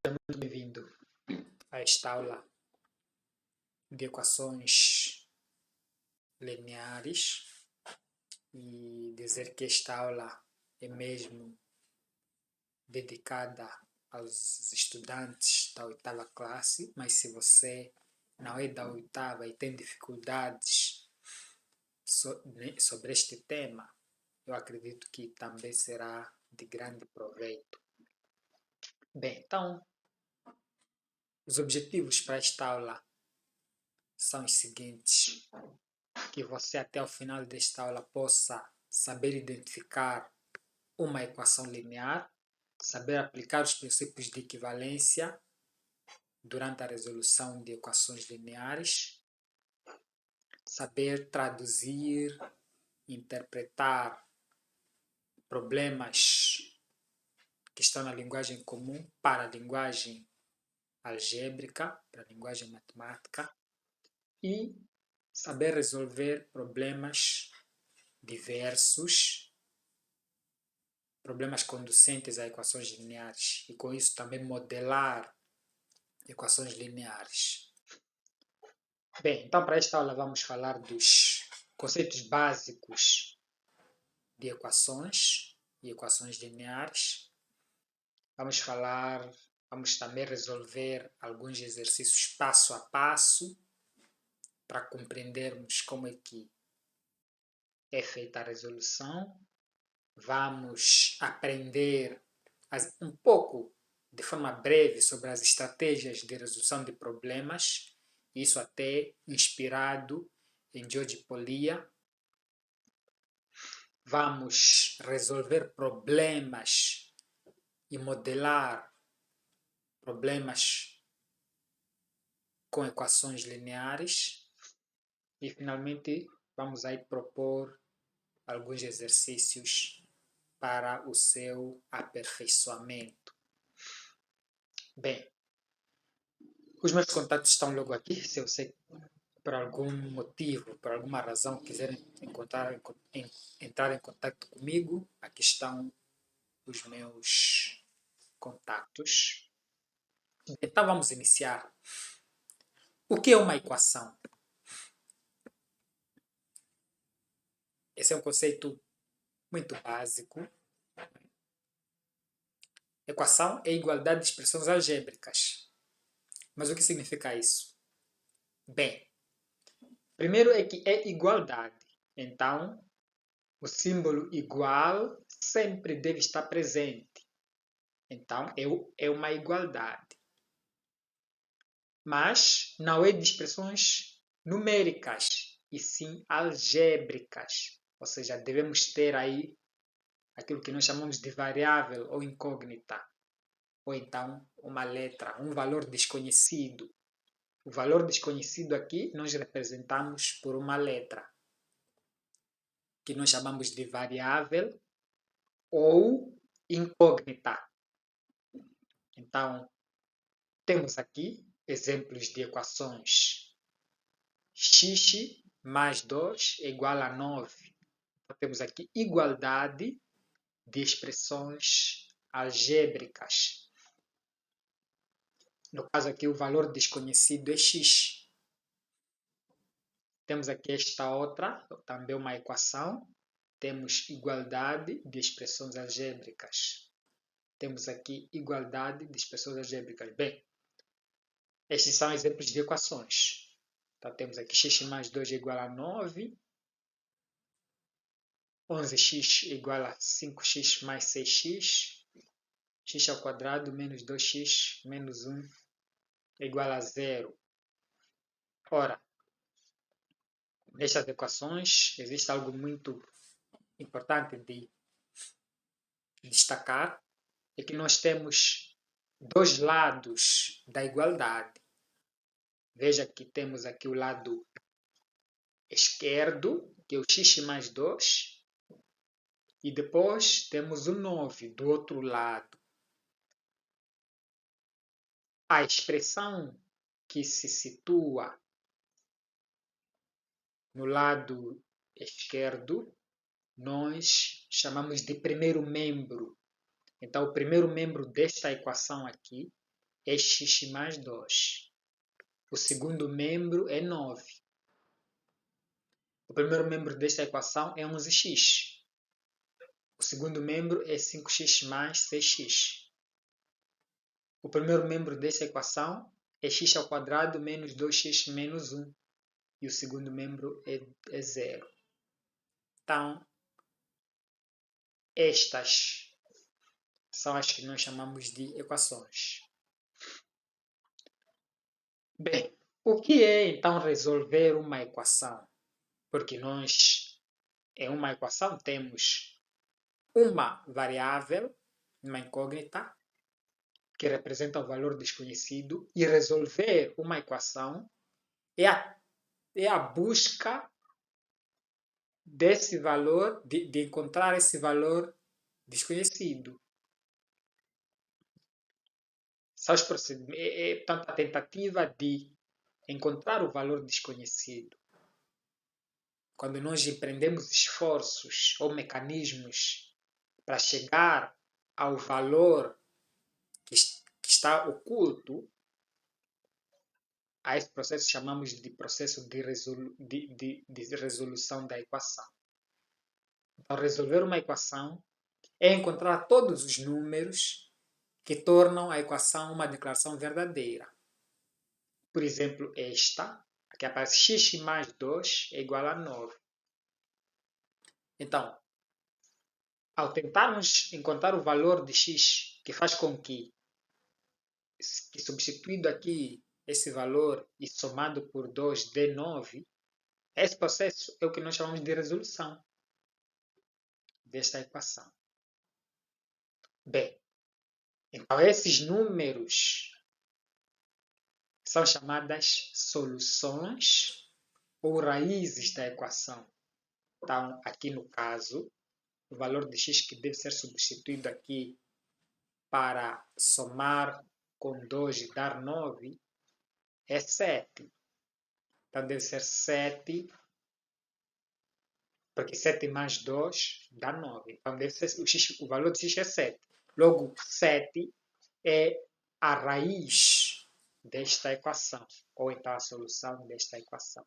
Muito bem-vindo a esta aula de equações lineares e dizer que esta aula é mesmo dedicada aos estudantes da oitava classe, mas se você não é da oitava e tem dificuldades sobre este tema, eu acredito que também será de grande proveito. Bem, então, os objetivos para esta aula são os seguintes: que você até o final desta aula possa saber identificar uma equação linear, saber aplicar os princípios de equivalência durante a resolução de equações lineares, saber traduzir, interpretar problemas que estão na linguagem comum para a linguagem algébrica, para a linguagem matemática, e saber resolver problemas diversos, problemas conducentes a equações lineares, e com isso também modelar equações lineares. Bem, então para esta aula vamos falar dos conceitos básicos de equações e equações lineares. Vamos também resolver alguns exercícios passo a passo para compreendermos como é que é feita a resolução. Vamos aprender um pouco, de forma breve, sobre as estratégias de resolução de problemas, isso até inspirado em George Polya. Vamos resolver problemas e modelar problemas com equações lineares. E, finalmente, vamos aí propor alguns exercícios para o seu aperfeiçoamento. Bem, os meus contatos estão logo aqui. Se você, por algum motivo, por alguma razão, quiserem entrar em contato comigo, aqui estão os meus contatos. Então vamos iniciar. O que é uma equação? Esse é um conceito muito básico. Equação é igualdade de expressões algébricas. Mas o que significa isso? Bem, primeiro é que é igualdade. Então, o símbolo igual sempre deve estar presente. Então, é uma igualdade. Mas não é de expressões numéricas, e sim algébricas. Ou seja, devemos ter aí aquilo que nós chamamos de variável ou incógnita. Ou então uma letra, um valor desconhecido. O valor desconhecido aqui nós representamos por uma letra, que nós chamamos de variável ou incógnita. Então, temos aqui exemplos de equações. X mais 2 é igual a 9. Então, temos aqui igualdade de expressões algébricas. No caso aqui, o valor desconhecido é x. Temos aqui esta outra, também uma equação. Temos igualdade de expressões algébricas. Temos aqui igualdade de expressões algébricas. Bem, estes são exemplos de equações. Então, temos aqui x mais 2 é igual a 9. 11x é igual a 5x mais 6x. X ao quadrado menos 2x menos 1 é igual a 0. Ora, nestas equações existe algo muito importante de destacar, é que nós temos dois lados da igualdade. Veja que temos aqui o lado esquerdo, que é o x mais 2, e depois temos o 9 do outro lado. A expressão que se situa no lado esquerdo, nós chamamos de primeiro membro. Então, o primeiro membro desta equação aqui é x mais 2. O segundo membro é 9. O primeiro membro desta equação é 11x. O segundo membro é 5x mais 6x. O primeiro membro desta equação é x ao quadrado menos 2x menos 1. E o segundo membro é 0. Então, estas são as que nós chamamos de equações. Bem, o que é então resolver uma equação? Porque nós, em uma equação, temos uma variável, uma incógnita, que representa o valor desconhecido, e resolver uma equação é a busca desse valor, de encontrar esse valor desconhecido. São os procedimentos, portanto, a tentativa de encontrar o valor desconhecido. Quando nós empreendemos esforços ou mecanismos para chegar ao valor que está oculto, a esse processo chamamos de processo de resolução da equação. Então, resolver uma equação é encontrar todos os números que tornam a equação uma declaração verdadeira. Por exemplo, esta, aqui aparece x mais 2 é igual a 9. Então, ao tentarmos encontrar o valor de x, que faz com que substituído aqui esse valor e somado por 2 dê 9, esse processo é o que nós chamamos de resolução desta equação. Bem, então esses números são chamadas soluções ou raízes da equação. Então, aqui no caso, o valor de x que deve ser substituído aqui para somar com 2 e dar 9 é 7. Então, deve ser 7, porque 7 mais 2 dá 9. Então, deve ser, o valor de x é 7. Logo, 7 é a raiz desta equação, ou então a solução desta equação.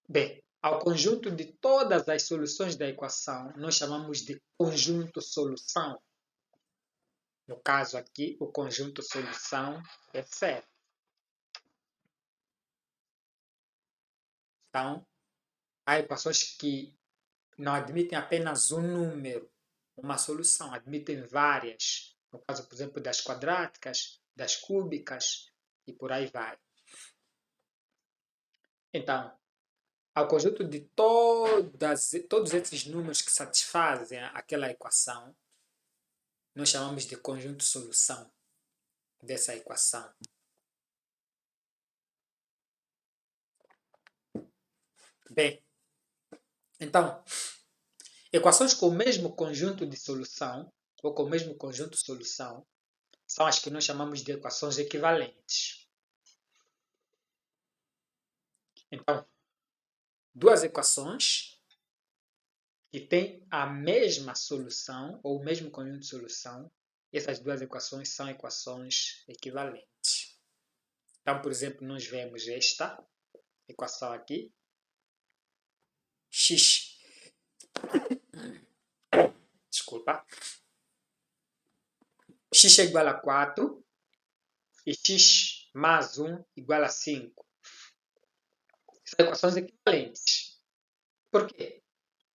Bem, ao conjunto de todas as soluções da equação, nós chamamos de conjunto solução. No caso aqui, o conjunto solução é 7. Então, há equações que não admitem apenas um número, uma solução, admitem várias. No caso, por exemplo, das quadráticas, das cúbicas e por aí vai. Então, ao conjunto de todos esses números que satisfazem aquela equação, nós chamamos de conjunto solução dessa equação. Bem, então, equações com o mesmo conjunto de solução, ou com o mesmo conjunto solução, são as que nós chamamos de equações equivalentes. Então, duas equações que têm a mesma solução, ou o mesmo conjunto de solução, essas duas equações são equações equivalentes. Então, por exemplo, nós vemos esta equação aqui, x, x é igual a 4 e x mais 1 igual a 5. São equações equivalentes. Por quê?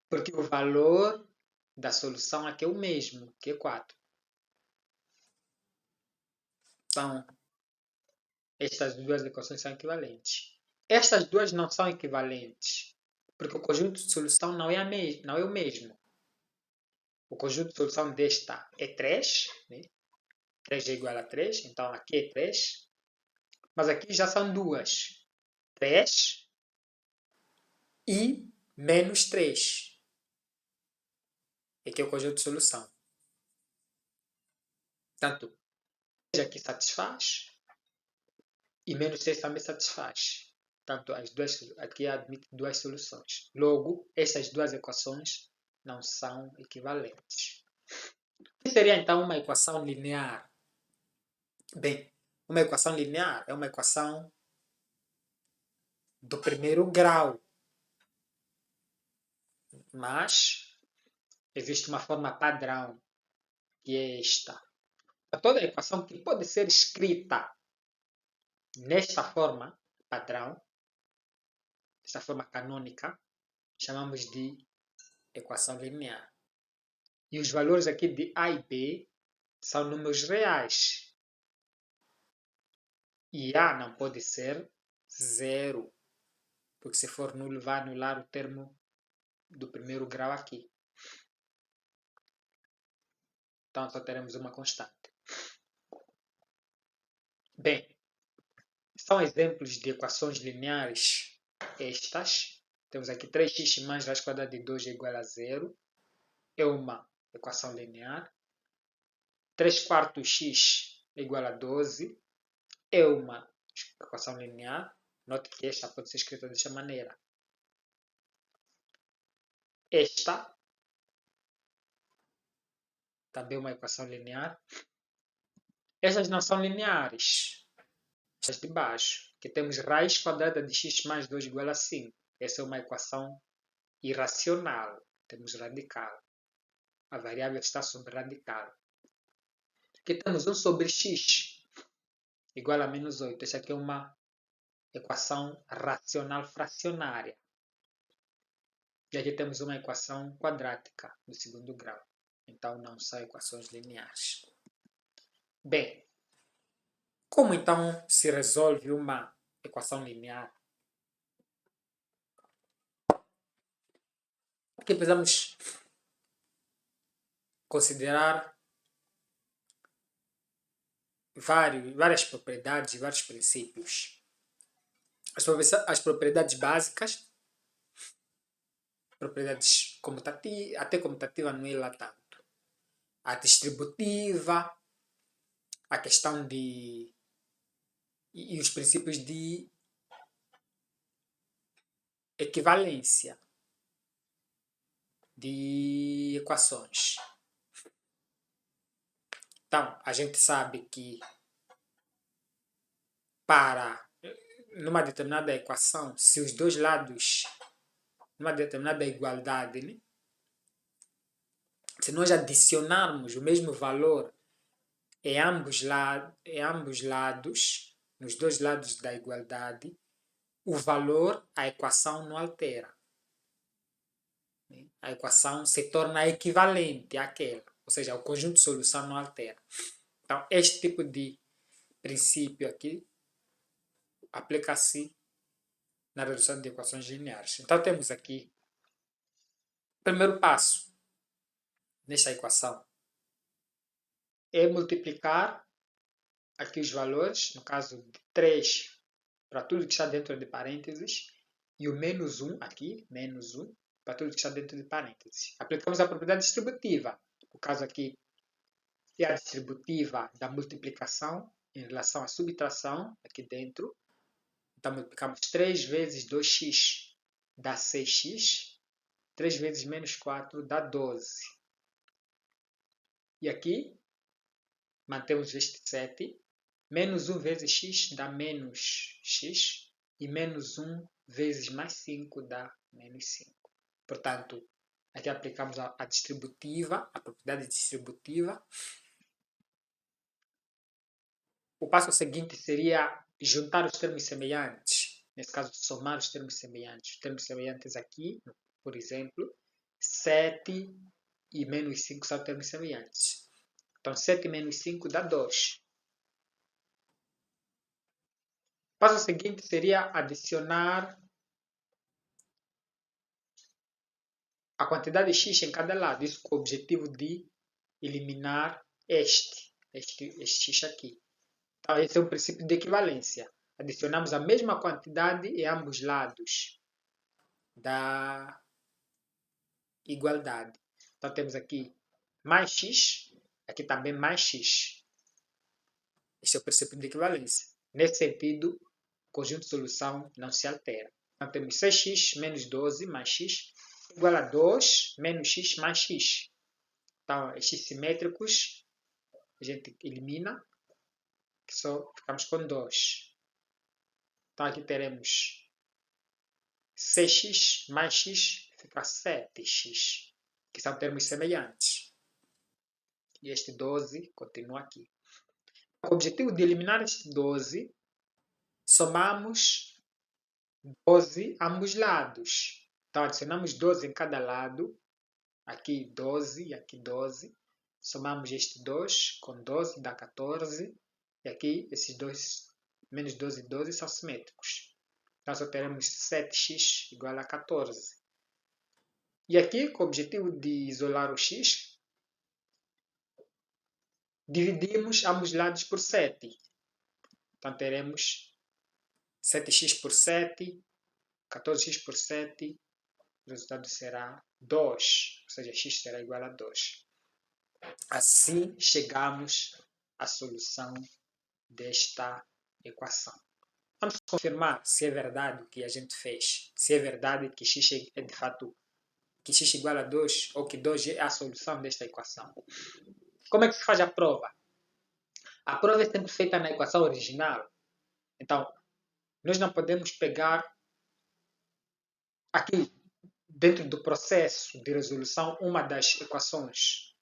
Porque o valor da solução aqui é o mesmo, que é 4. Então, estas duas equações são equivalentes. Estas duas não são equivalentes, porque o conjunto de solução não é o mesmo. O conjunto de solução desta é 3, né? 3 é igual a 3, então aqui é 3. Mas aqui já são duas. 3 e menos 3. Aqui é o conjunto de solução. Portanto, 3 aqui satisfaz e menos 3 também satisfaz. Portanto, aqui admite duas soluções. Logo, essas duas equações não são equivalentes. O que seria então uma equação linear? Bem, uma equação linear é uma equação do primeiro grau, mas existe uma forma padrão, que é esta. Toda equação que pode ser escrita nesta forma padrão, esta forma canônica, chamamos de equação linear. E os valores aqui de A e B são números reais. E A não pode ser zero, porque se for nulo vai anular o termo do primeiro grau aqui. Então só teremos uma constante. Bem, são exemplos de equações lineares estas. Temos aqui 3x mais raiz quadrada de 2 é igual a 0. É uma equação linear. 3/4 x é igual a 12. É uma equação linear. Note que esta pode ser escrita desta maneira. Esta também é uma equação linear. Estas não são lineares. Estas de baixo, que temos raiz quadrada de x mais 2 igual a 5. Essa é uma equação irracional. Temos radical. A variável está sobre radical. Aqui temos 1 sobre x igual a menos 8. Essa aqui é uma equação racional fracionária. E aqui temos uma equação quadrática do segundo grau. Então não são equações lineares. Bem, como então se resolve uma equação linear? Aqui precisamos considerar várias propriedades e vários princípios. As propriedades básicas, propriedades comutativas, até comutativa não é lá tanto. A distributiva, a questão de... e os princípios de equivalência de equações. Então, a gente sabe que numa determinada equação, se os dois lados, numa determinada igualdade, né? Se nós adicionarmos o mesmo valor em ambos lados, nos dois lados da igualdade, o valor, a equação não altera. A equação se torna equivalente àquela, ou seja, o conjunto de solução não altera. Então, este tipo de princípio aqui aplica-se na redução de equações lineares. Então, temos aqui o primeiro passo nesta equação é multiplicar aqui os valores, no caso de 3 para tudo que está dentro de parênteses, e o menos 1 aqui, menos 1, para tudo que está dentro de parênteses. Aplicamos a propriedade distributiva. No caso aqui, é a distributiva da multiplicação em relação à subtração aqui dentro. Então, multiplicamos 3 vezes 2x dá 6x. 3 vezes menos 4 dá 12. E aqui, mantemos este 7. Menos 1 vezes x dá menos x. E menos 1 vezes mais 5 dá menos 5. Portanto, aqui aplicamos a distributiva, a propriedade distributiva. O passo seguinte seria juntar os termos semelhantes. Nesse caso, somar os termos semelhantes. Os termos semelhantes aqui, por exemplo, 7 e menos 5 são termos semelhantes. Então, 7 menos 5 dá 2. O passo seguinte seria adicionar a quantidade de x em cada lado. Isso com o objetivo de eliminar este x aqui. Então, esse é o princípio de equivalência. Adicionamos a mesma quantidade em ambos lados da igualdade. Então, temos aqui mais x, aqui também mais x. Este é o princípio de equivalência. Nesse sentido, o conjunto de solução não se altera. Então, temos 6x menos 12 mais x igual a 2 menos x mais x. Então, estes simétricos a gente elimina. que só ficamos com 2. Então aqui teremos 6x mais x fica 7x, que são termos semelhantes. E este 12 continua aqui. Com o objetivo de eliminar este 12, somamos 12 a ambos lados. Então adicionamos 12 em cada lado. Aqui 12 e aqui 12. Somamos este 2 com 12 dá 14. E aqui esses dois, menos 12 e 12, são simétricos. Então só teremos 7x igual a 14. E aqui, com o objetivo de isolar o x, dividimos ambos lados por 7. Então teremos 7x por 7, 14x por 7, o resultado será 2, ou seja, x será igual a 2. Assim chegamos à solução desta equação. Vamos confirmar se é verdade o que a gente fez. Se é verdade que x é de fato que x igual a 2 ou que 2 é a solução desta equação. Como é que se faz a prova? A prova é sempre feita na equação original. Então, nós não podemos pegar aqui, dentro do processo de resolução, uma das equações.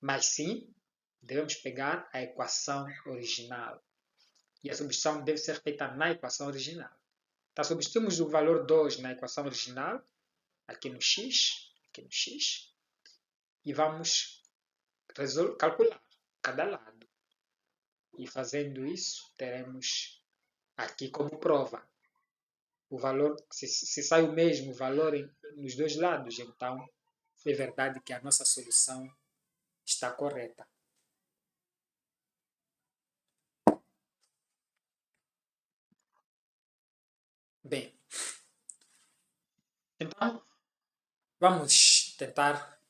Mas sim, devemos pegar a equação original. E a substituição deve ser feita na equação original. Então, substituímos o valor 2 na equação original, aqui no x, e vamos calcular cada lado. E fazendo isso, teremos aqui como prova o valor, se sai o mesmo valor nos dois lados, então é verdade que a nossa solução está correta. Bem, então vamos tentar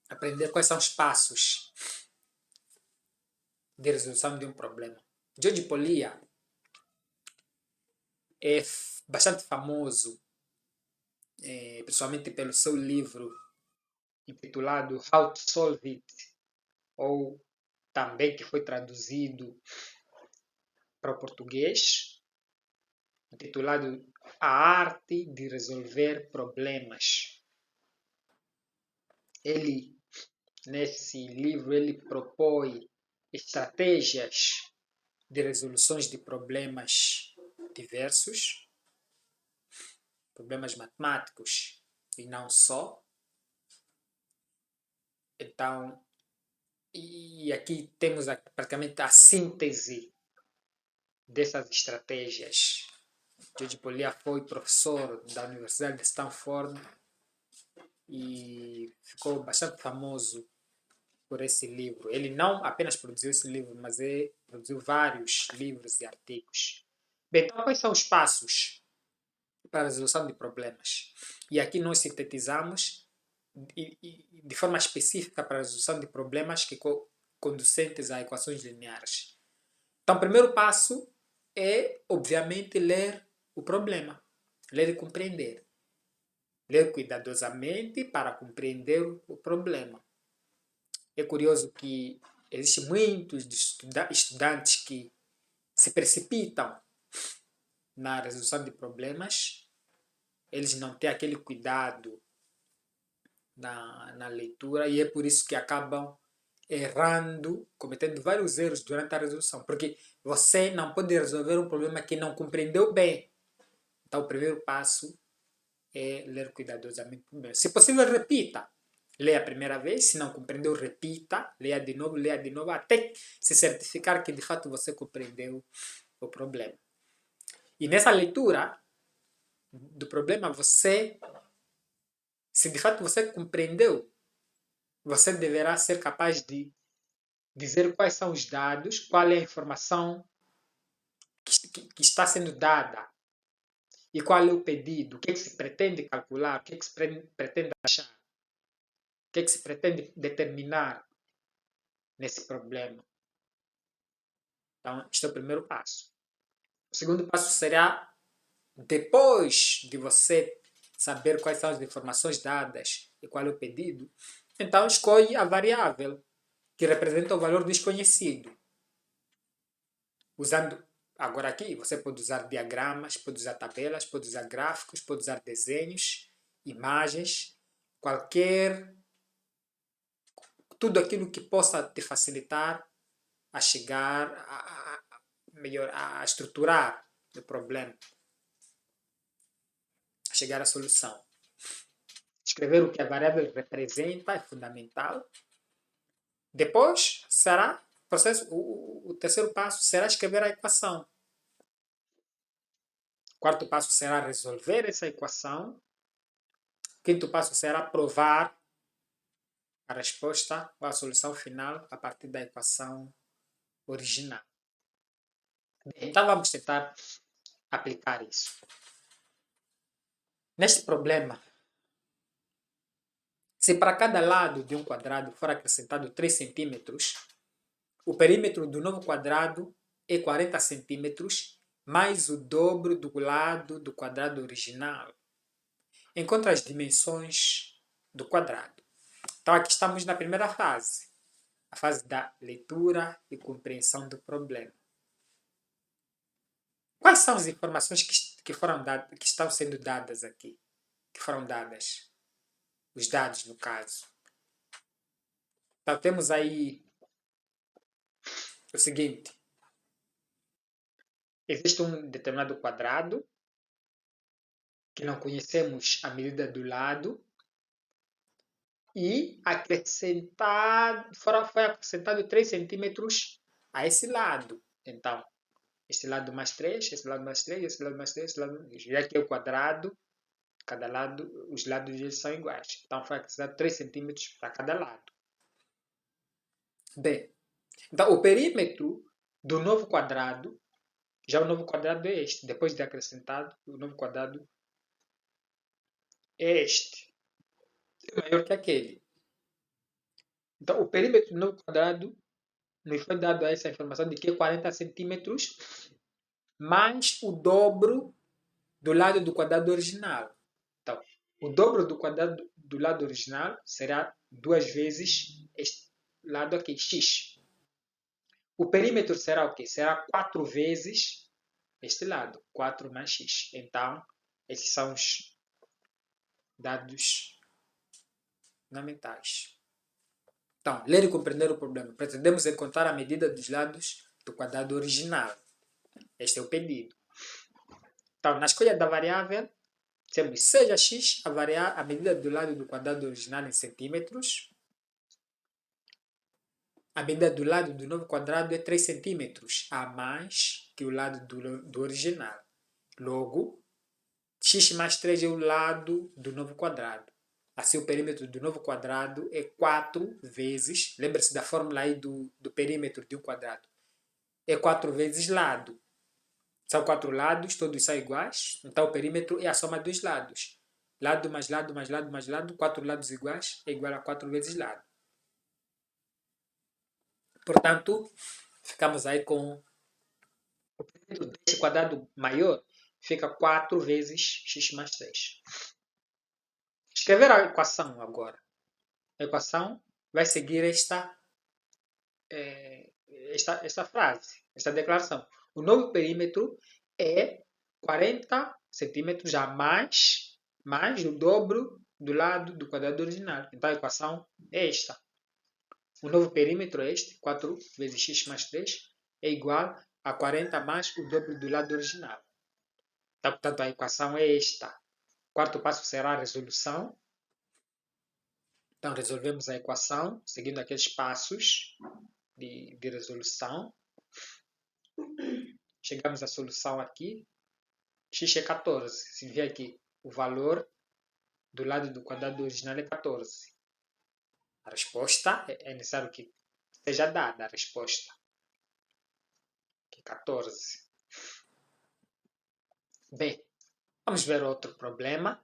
aprender quais são os passos de resolução de um problema. George Polya é bastante famoso, principalmente pelo seu livro intitulado How to Solve It, ou também que foi traduzido para o português, intitulado A Arte de Resolver Problemas. Ele, nesse livro, ele propõe estratégias de resoluções de problemas diversos, problemas matemáticos e não só. Então, e aqui temos praticamente a síntese dessas estratégias. George Polya foi professor da Universidade de Stanford e ficou bastante famoso por esse livro. Ele não apenas produziu esse livro, mas produziu vários livros e artigos. Bem, então quais são os passos para a resolução de problemas? E aqui nós sintetizamos de forma específica para a resolução de problemas que conducentes a equações lineares. Então, o primeiro passo é, obviamente, ler o problema, ler e compreender. Ler cuidadosamente para compreender o problema. É curioso que existem muitos estudantes que se precipitam na resolução de problemas, eles não têm aquele cuidado na leitura e é por isso que acabam errando, cometendo vários erros durante a resolução, porque você não pode resolver um problema que não compreendeu bem. Então, o primeiro passo é ler cuidadosamente o problema. Se possível, repita. Leia a primeira vez, se não compreendeu, repita, leia de novo, até se certificar que de fato você compreendeu o problema. E nessa leitura do problema, se de fato você compreendeu, você deverá ser capaz de dizer quais são os dados, qual é a informação que está sendo dada e qual é o pedido, o que é que se pretende calcular, o que é que se pretende achar, o que é que se pretende determinar nesse problema. Então, este é o primeiro passo. O segundo passo será, depois de você saber quais são as informações dadas e qual é o pedido, então escolhe a variável. que representa o valor desconhecido. Usando, agora aqui, você pode usar diagramas, pode usar tabelas, pode usar gráficos, pode usar desenhos, imagens, tudo aquilo que possa te facilitar a chegar melhor, a estruturar o problema, a chegar à solução. Escrever o que a variável representa é fundamental. Depois será o terceiro passo será escrever a equação. O quarto passo será resolver essa equação. O quinto passo será provar a resposta ou a solução final a partir da equação original. Então vamos tentar aplicar isso. Neste problema, se para cada lado de um quadrado for acrescentado 3 centímetros, o perímetro do novo quadrado é 40 centímetros mais o dobro do lado do quadrado original. Encontre as dimensões do quadrado. Então aqui estamos na primeira fase, a fase da leitura e compreensão do problema. Quais são as informações que estão sendo dadas aqui? Que foram dadas? Os dados, no caso. Então temos aí o seguinte. Existe um determinado quadrado que não conhecemos a medida do lado e foi acrescentado 3 centímetros a esse lado. Então, este lado mais 3, esse lado mais 3, esse lado mais 3, esse lado mais 3. Já que é o quadrado, cada lado, os lados deles são iguais. Então, foi acrescentado 3 centímetros para cada lado. Bem, então o perímetro do novo quadrado, já o novo quadrado é este. Depois de acrescentado, o novo quadrado é este. É maior que aquele. Então, o perímetro do novo quadrado nos foi dado essa informação de que é 40 centímetros mais o dobro do lado do quadrado original. Então, o dobro do quadrado do lado original será 2 vezes este lado aqui, x. O perímetro será o quê? Será 4 vezes este lado, 4 mais x. Então, esses são os dados fundamentais. Então, ler e compreender o problema. Pretendemos encontrar a medida dos lados do quadrado original. Este é o pedido. Então, na escolha da variável, temos seja x a medida do lado do quadrado original em centímetros. A medida do lado do novo quadrado é 3 centímetros a mais que o lado do original. Logo, x mais 3 é o lado do novo quadrado. Assim, o perímetro do novo quadrado é 4 vezes, lembre-se da fórmula aí do perímetro de um quadrado, é 4 vezes lado. São 4 lados, todos são iguais, então o perímetro é a soma dos lados. Lado mais lado mais lado mais lado, 4 lados iguais é igual a 4 vezes lado. Portanto, ficamos aí com o perímetro desse quadrado maior, fica 4 vezes x mais 3. Escrever a equação agora. A equação vai seguir esta frase, esta declaração. O novo perímetro é 40 centímetros a mais o dobro do lado do quadrado original. Então a equação é esta. O novo perímetro é este, 4 vezes x mais 3, é igual a 40 mais o dobro do lado original. Então, portanto, a equação é esta. O quarto passo será a resolução. Então, resolvemos a equação, seguindo aqueles passos de resolução. Chegamos à solução aqui. X é 14. Se vê aqui, o valor do lado do quadrado original é 14. A resposta é necessário que seja dada a resposta. Que é 14. Bem, vamos ver outro problema.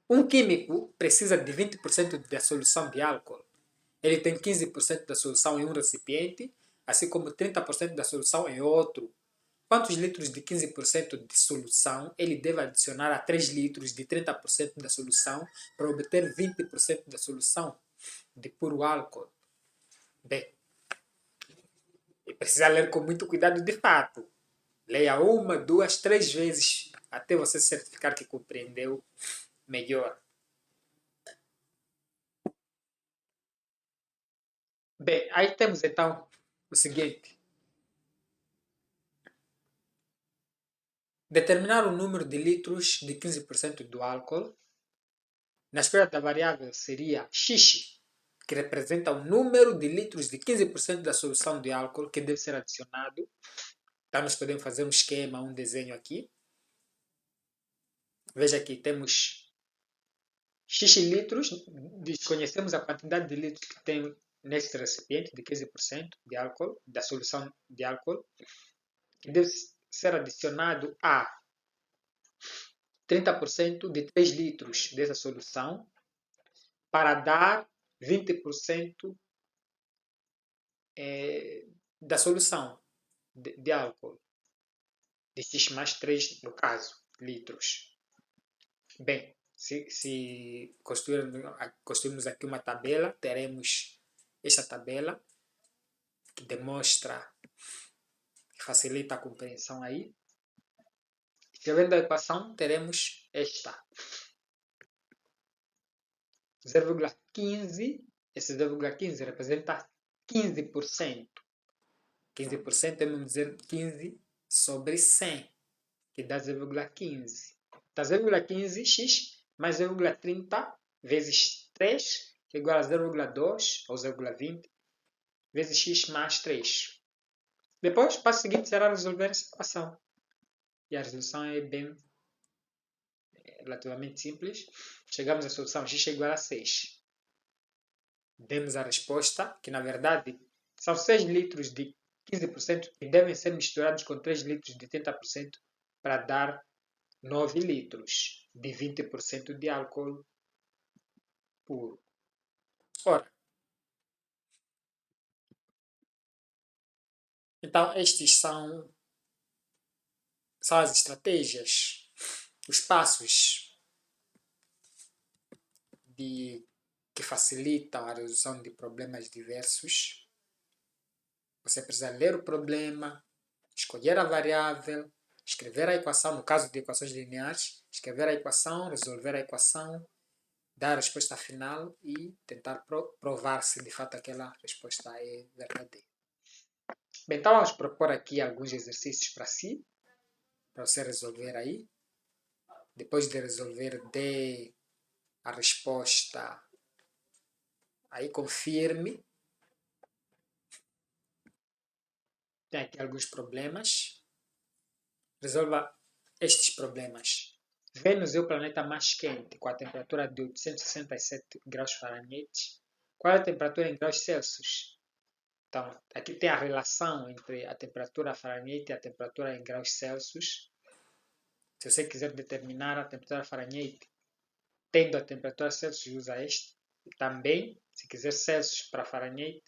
Um químico precisa de 20% da solução de álcool. Ele tem 15% da solução em um recipiente, assim como 30% da solução em outro. Quantos litros de 15% de solução ele deve adicionar a 3 litros de 30% da solução para obter 20% da solução de puro álcool? Bem, e precisa ler com muito cuidado de fato. Leia uma, duas, três vezes até você certificar que compreendeu melhor. Bem, aí temos então o seguinte: determinar o número de litros de 15% do álcool. Na esfera da variável seria x, que representa o número de litros de 15% da solução de álcool que deve ser adicionado. Então, nós podemos fazer um esquema, um desenho aqui. Veja que temos x litros, desconhecemos a quantidade de litros que tem neste recipiente de 15% de álcool, da solução de álcool, que deve ser adicionado a 30% de 3 litros dessa solução para dar 20% da solução de álcool, de X mais 3 no caso, litros. Bem, se construirmos aqui uma tabela, teremos esta tabela que demonstra, que facilita a compreensão aí. Escrevendo a equação, teremos esta. 0,15, esse 0,15 representa 15%. 15% é mesmo dizer 15 sobre 100, que dá 0,15. Dá 0,15x mais 0,30 vezes 3, que é igual a 0,2 ou 0,20 vezes x mais 3. Depois, o passo seguinte será resolver essa equação. E a resolução é relativamente simples. Chegamos à solução x é igual a 6. Demos a resposta, que na verdade são 6 litros de 15% que devem ser misturados com 3 litros de 30% para dar 9 litros de 20% de álcool puro. Ora, então estes são as estratégias, os passos que facilitam a resolução de problemas diversos. Você precisa ler o problema, escolher a variável, escrever a equação, no caso de equações lineares, escrever a equação, resolver a equação, dar a resposta final e tentar provar se de fato aquela resposta é verdadeira. Bem, então vamos propor aqui alguns exercícios para si, para você resolver aí. Depois de resolver, dê a resposta aí, confirme. Tem aqui alguns problemas. Resolva estes problemas. Vênus é o planeta mais quente, com a temperatura de 867 graus Fahrenheit. Qual é a temperatura em graus Celsius? Então, aqui tem a relação entre a temperatura Fahrenheit e a temperatura em graus Celsius. Se você quiser determinar a temperatura Fahrenheit, tendo a temperatura Celsius, usa este. E também, se quiser Celsius para Fahrenheit,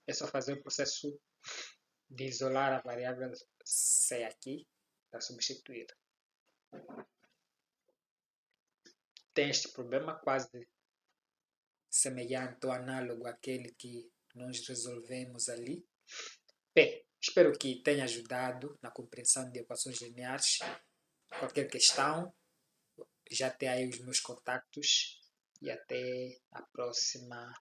é só fazer o processo de isolar a variável C aqui para substituir. Tem este problema quase semelhante ou análogo àquele que nós resolvemos ali. Bem, espero que tenha ajudado na compreensão de equações lineares. Qualquer questão, já tem aí os meus contactos e até a próxima